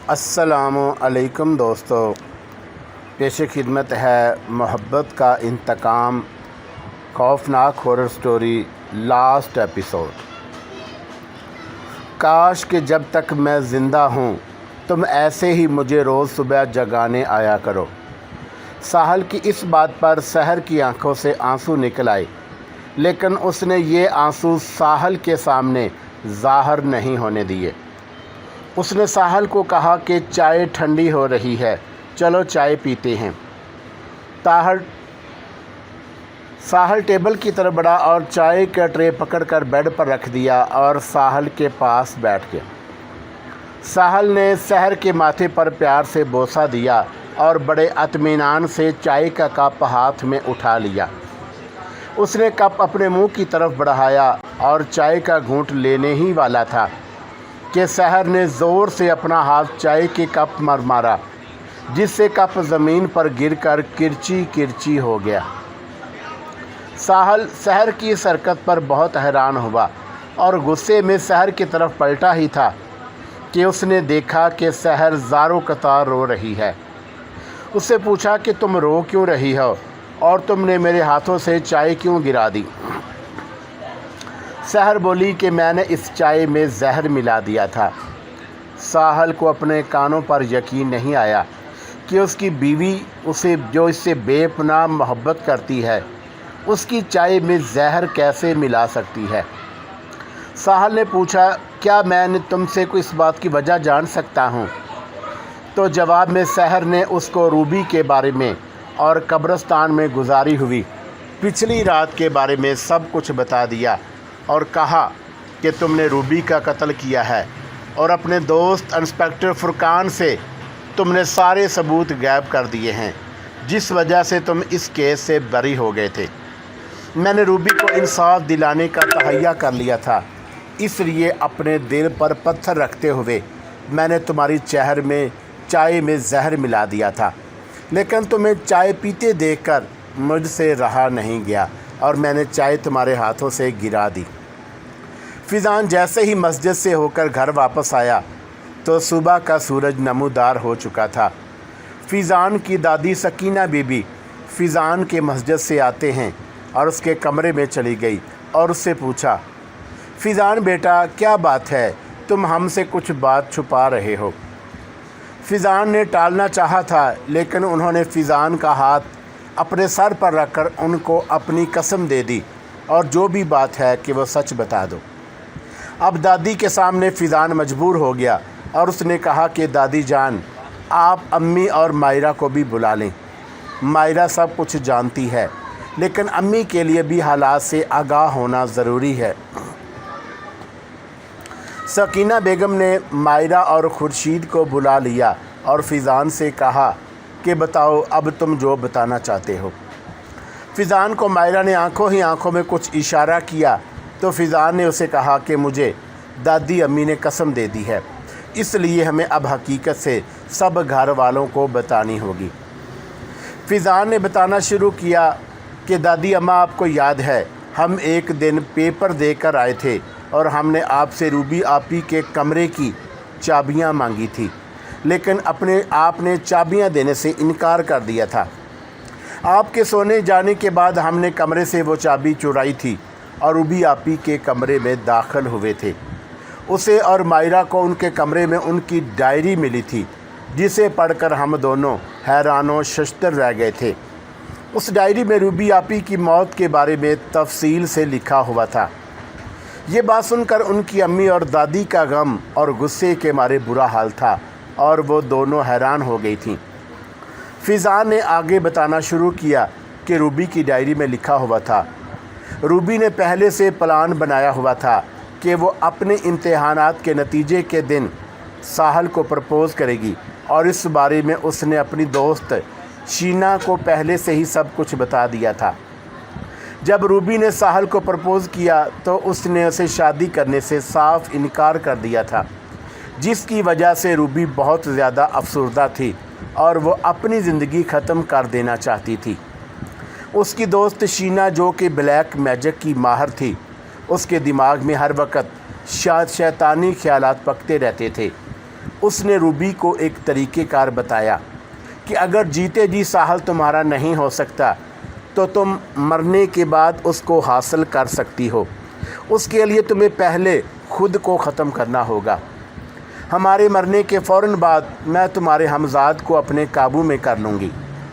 السلام علیکم دوستو، پیش خدمت ہے محبت کا انتقام، خوفناک ہارر سٹوری لاسٹ ایپیسوڈ۔ کاش کہ جب تک میں زندہ ہوں تم ایسے ہی مجھے روز صبح جگانے آیا کرو۔ ساحل کی اس بات پر سحر کی آنکھوں سے آنسو نکل آئے، لیکن اس نے یہ آنسو ساحل کے سامنے ظاہر نہیں ہونے دیے۔ اس نے ساحل کو کہا کہ چائے ٹھنڈی ہو رہی ہے، چلو چائے پیتے ہیں۔ ساحل ٹیبل کی طرف بڑھا اور چائے کا ٹرے پکڑ کر بیڈ پر رکھ دیا اور ساحل کے پاس بیٹھ گیا۔ ساحل نے سحر کے ماتھے پر پیار سے بوسہ دیا اور بڑے اطمینان سے چائے کا کپ ہاتھ میں اٹھا لیا۔ اس نے کپ اپنے منہ کی طرف بڑھایا اور چائے کا گھونٹ لینے ہی والا تھا کہ سحر نے زور سے اپنا ہاتھ چائے کے کپ پر مارا، جس سے کپ زمین پر گر کر کرچی کرچی ہو گیا۔ ساحل سحر کی اس حرکت پر بہت حیران ہوا اور غصے میں سحر کی طرف پلٹا ہی تھا کہ اس نے دیکھا کہ سحر زاروں قطار رو رہی ہے۔ اس سے پوچھا کہ تم رو کیوں رہی ہو اور تم نے میرے ہاتھوں سے چائے کیوں گرا دی؟ سحر بولی کہ میں نے اس چائے میں زہر ملا دیا تھا۔ ساحل کو اپنے کانوں پر یقین نہیں آیا کہ اس کی بیوی جو اس سے بے پناہ محبت کرتی ہے، اس کی چائے میں زہر کیسے ملا سکتی ہے؟ ساحل نے پوچھا، کیا میں نے تم سے کوئی اس بات کی وجہ جان سکتا ہوں؟ تو جواب میں سحر نے اس کو روبی کے بارے میں اور قبرستان میں گزاری ہوئی پچھلی رات کے بارے میں سب کچھ بتا دیا اور کہا کہ تم نے روبی کا قتل کیا ہے اور اپنے دوست انسپکٹر فرقان سے تم نے سارے ثبوت غائب کر دیے ہیں، جس وجہ سے تم اس کیس سے بری ہو گئے تھے۔ میں نے روبی کو انصاف دلانے کا تہیہ کر لیا تھا، اس لیے اپنے دل پر پتھر رکھتے ہوئے میں نے تمہاری چائے میں زہر ملا دیا تھا، لیکن تمہیں چائے پیتے دیکھ کر مجھ سے رہا نہیں گیا اور میں نے چائے تمہارے ہاتھوں سے گرا دی۔ فیضان جیسے ہی مسجد سے ہو کر گھر واپس آیا تو صبح کا سورج نمودار ہو چکا تھا۔ فیضان کی دادی سکینہ بی بی فیضان کے مسجد سے آتے ہیں اور اس کے کمرے میں چلی گئی اور اس سے پوچھا، فیضان بیٹا کیا بات ہے، تم ہم سے کچھ بات چھپا رہے ہو؟ فیضان نے ٹالنا چاہا تھا، لیکن انہوں نے فیضان کا ہاتھ اپنے سر پر رکھ کر ان کو اپنی قسم دے دی اور جو بھی بات ہے کہ وہ سچ بتا دو۔ اب دادی کے سامنے فیضان مجبور ہو گیا اور اس نے کہا کہ دادی جان، آپ امی اور مائرہ کو بھی بلا لیں۔ مائرہ سب کچھ جانتی ہے، لیکن امی کے لیے بھی حالات سے آگاہ ہونا ضروری ہے۔ سکینہ بیگم نے مائرہ اور خورشید کو بلا لیا اور فیضان سے کہا کہ بتاؤ اب تم جو بتانا چاہتے ہو۔ فیضان کو مائرہ نے آنکھوں میں کچھ اشارہ کیا تو فیضان نے اسے کہا کہ مجھے دادی امی نے قسم دے دی ہے، اس لیے ہمیں اب حقیقت سے سب گھر والوں کو بتانی ہوگی۔ فیضان نے بتانا شروع کیا کہ دادی اماں آپ کو یاد ہے، ہم ایک دن پیپر دے کر آئے تھے اور ہم نے آپ سے روبی آپی کے کمرے کی چابیاں مانگی تھی، لیکن آپ نے چابیاں دینے سے انکار کر دیا تھا۔ آپ کے سونے جانے کے بعد ہم نے کمرے سے وہ چابی چرائی تھی اور روبی آپی کے کمرے میں داخل ہوئے تھے۔ اسے اور مائرہ کو ان کے کمرے میں ان کی ڈائری ملی تھی، جسے پڑھ کر ہم دونوں حیران و ششدر رہ گئے تھے۔ اس ڈائری میں روبی آپی کی موت کے بارے میں تفصیل سے لکھا ہوا تھا۔ یہ بات سن کر ان کی امی اور دادی کا غم اور غصے کے مارے برا حال تھا اور وہ دونوں حیران ہو گئی تھیں۔ فیضان نے آگے بتانا شروع کیا کہ روبی کی ڈائری میں لکھا ہوا تھا، روبی نے پہلے سے پلان بنایا ہوا تھا کہ وہ اپنے امتحانات کے نتیجے کے دن ساحل کو پرپوز کرے گی، اور اس بارے میں اس نے اپنی دوست شینا کو پہلے سے ہی سب کچھ بتا دیا تھا۔ جب روبی نے ساحل کو پرپوز کیا تو اس نے اسے شادی کرنے سے صاف انکار کر دیا تھا، جس کی وجہ سے روبی بہت زیادہ افسردہ تھی اور وہ اپنی زندگی ختم کر دینا چاہتی تھی۔ اس کی دوست شینا جو کہ بلیک میجک کی ماہر تھی، اس کے دماغ میں ہر وقت شیطانی خیالات پکتے رہتے تھے۔ اس نے روبی کو ایک طریقہ کار بتایا کہ اگر جیتے جی ساحل تمہارا نہیں ہو سکتا تو تم مرنے کے بعد اس کو حاصل کر سکتی ہو۔ اس کے لیے تمہیں پہلے خود کو ختم کرنا ہوگا۔ ہمارے مرنے کے فوراً بعد میں تمہارے ہمزاد کو اپنے قابو میں کر لوں گی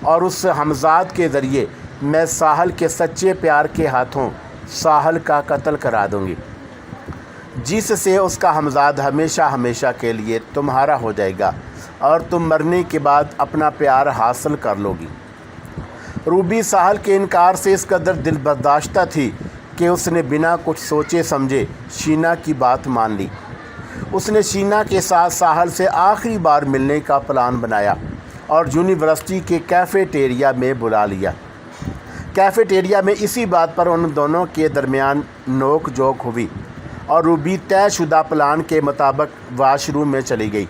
اور اس ہمزاد کے ذریعے میں ساحل کے سچے پیار کے ہاتھوں ساحل کا قتل کرا دوں گی، جس سے اس کا ہمزاد ہمیشہ ہمیشہ کے لیے تمہارا ہو جائے گا اور تم مرنے کے بعد اپنا پیار حاصل کر لو گی۔ روبی ساحل کے انکار سے اس قدر دل برداشتہ تھی کہ اس نے بنا کچھ سوچے سمجھے شینا کی بات مان لی۔ اس نے شینا کے ساتھ ساحل سے آخری بار ملنے کا پلان بنایا اور یونیورسٹی کے کیفیٹیریا میں بلا لیا۔ کیفیٹیریا میں اسی بات پر ان دونوں کے درمیان نوک جھوک ہوئی اور روبی طے شدہ پلان کے مطابق واش روم میں چلی گئی،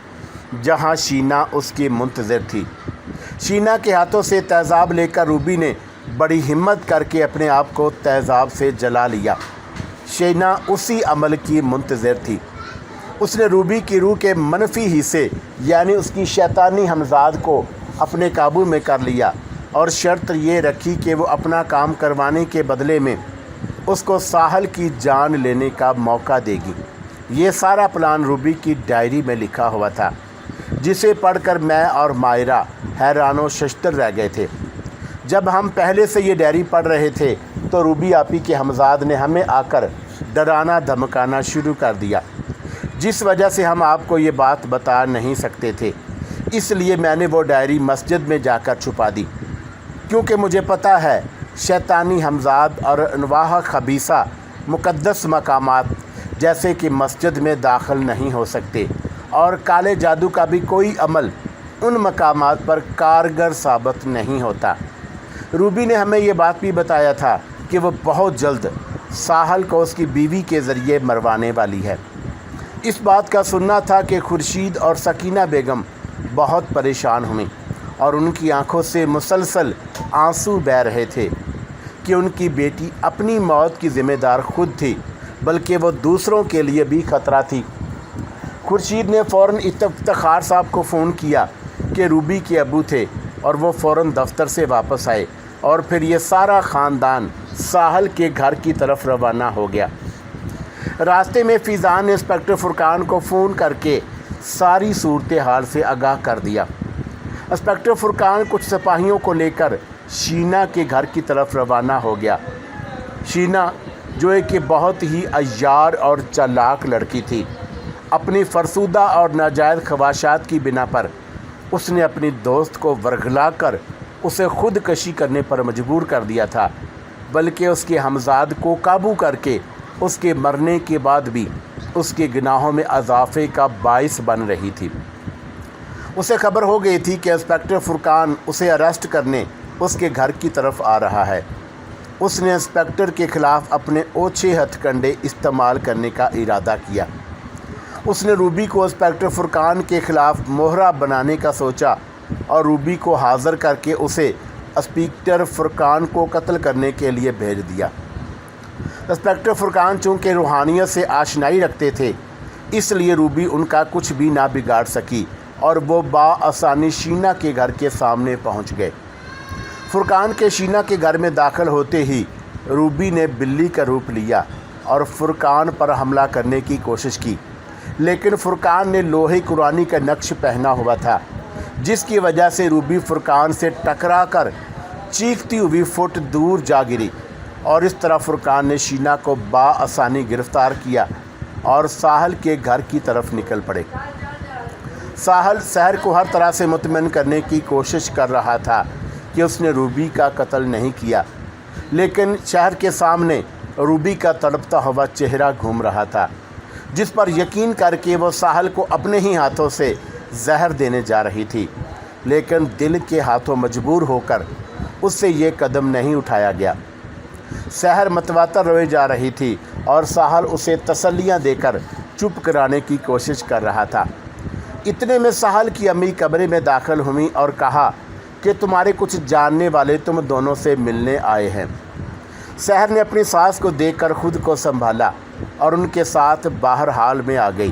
جہاں شینا اس کی منتظر تھی۔ شینا کے ہاتھوں سے تیزاب لے کر روبی نے بڑی ہمت کر کے اپنے آپ کو تیزاب سے جلا لیا۔ شینا اسی عمل کی منتظر تھی۔ اس نے روبی کی روح کے منفی حصے یعنی اس کی شیطانی ہمزاد کو اپنے قابو میں کر لیا اور شرط یہ رکھی کہ وہ اپنا کام کروانے کے بدلے میں اس کو ساحل کی جان لینے کا موقع دے گی۔ یہ سارا پلان روبی کی ڈائری میں لکھا ہوا تھا، جسے پڑھ کر میں اور مائرہ حیران و ششدر رہ گئے تھے۔ جب ہم پہلے سے یہ ڈائری پڑھ رہے تھے تو روبی آپی کے ہمزاد نے ہمیں آ کر ڈرانا دھمکانا شروع کر دیا، جس وجہ سے ہم آپ کو یہ بات بتا نہیں سکتے تھے۔ اس لیے میں نے وہ ڈائری مسجد میں جا کر چھپا دی، کیونکہ مجھے پتہ ہے شیطانی ہمزاد اور انواع خبیثہ مقدس مقامات جیسے کہ مسجد میں داخل نہیں ہو سکتے، اور کالے جادو کا بھی کوئی عمل ان مقامات پر کارگر ثابت نہیں ہوتا۔ روبی نے ہمیں یہ بات بھی بتایا تھا کہ وہ بہت جلد ساحل کو اس کی بیوی کے ذریعے مروانے والی ہے۔ اس بات کا سننا تھا کہ خورشید اور سکینہ بیگم بہت پریشان ہوئیں اور ان کی آنکھوں سے مسلسل آنسو بہہ رہے تھے کہ ان کی بیٹی اپنی موت کی ذمہ دار خود تھی، بلکہ وہ دوسروں کے لیے بھی خطرہ تھی۔ خورشید نے فوراً افتخار صاحب کو فون کیا کہ روبی کے ابو تھے اور وہ فوراً دفتر سے واپس آئے اور پھر یہ سارا خاندان ساحل کے گھر کی طرف روانہ ہو گیا۔ راستے میں فیضان نے انسپکٹر فرقان کو فون کر کے ساری صورتحال سے آگاہ کر دیا۔ انسپکٹر فرقان کچھ سپاہیوں کو لے کر شینا کے گھر کی طرف روانہ ہو گیا۔ شینا جو ایک بہت ہی عیار اور چالاک لڑکی تھی، اپنی فرسودہ اور ناجائز خواہشات کی بنا پر اس نے اپنی دوست کو ورغلا کر اسے خودکشی کرنے پر مجبور کر دیا تھا، بلکہ اس کے ہمزاد کو قابو کر کے اس کے مرنے کے بعد بھی اس کے گناہوں میں اضافے کا باعث بن رہی تھی۔ اسے خبر ہو گئی تھی کہ انسپکٹر فرقان اسے اریسٹ کرنے اس کے گھر کی طرف آ رہا ہے۔ اس نے انسپکٹر کے خلاف اپنے اوچھے ہتھ کنڈے استعمال کرنے کا ارادہ کیا۔ اس نے روبی کو انسپکٹر فرقان کے خلاف مہرہ بنانے کا سوچا اور روبی کو حاضر کر کے اسے انسپکٹر فرقان کو قتل کرنے کے لیے بھیج دیا۔ انسپکٹر فرقان چونکہ روحانیت سے آشنائی رکھتے تھے، اس لیے روبی ان کا کچھ بھی نہ بگاڑ سکی اور وہ بآسانی شینا کے گھر کے سامنے پہنچ گئے۔ فرقان کے شینا کے گھر میں داخل ہوتے ہی روبی نے بلی کا روپ لیا اور فرقان پر حملہ کرنے کی کوشش کی، لیکن فرقان نے لوہے قرآنی کا نقش پہنا ہوا تھا، جس کی وجہ سے روبی فرقان سے ٹکرا کر چیختی ہوئی فٹ دور جا گری، اور اس طرح فرقان نے شینا کو بآسانی گرفتار کیا اور ساحل کے گھر کی طرف نکل پڑے۔ ساحل شہر کو ہر طرح سے مطمئن کرنے کی کوشش کر رہا تھا کہ اس نے روبی کا قتل نہیں کیا، لیکن شہر کے سامنے روبی کا تڑپتا ہوا چہرہ گھوم رہا تھا، جس پر یقین کر کے وہ ساحل کو اپنے ہی ہاتھوں سے زہر دینے جا رہی تھی، لیکن دل کے ہاتھوں مجبور ہو کر اس سے یہ قدم نہیں اٹھایا گیا۔ شہر متواتر روئے جا رہی تھی اور ساحل اسے تسلیاں دے کر چپ کرانے کی کوشش کر رہا تھا۔ اتنے میں ساحل کی امی کمرے میں داخل ہوئیں اور کہا کہ تمہارے کچھ جاننے والے تم دونوں سے ملنے آئے ہیں۔ شہر نے اپنی ساس کو دیکھ کر خود کو سنبھالا اور ان کے ساتھ باہر حال میں آ گئی۔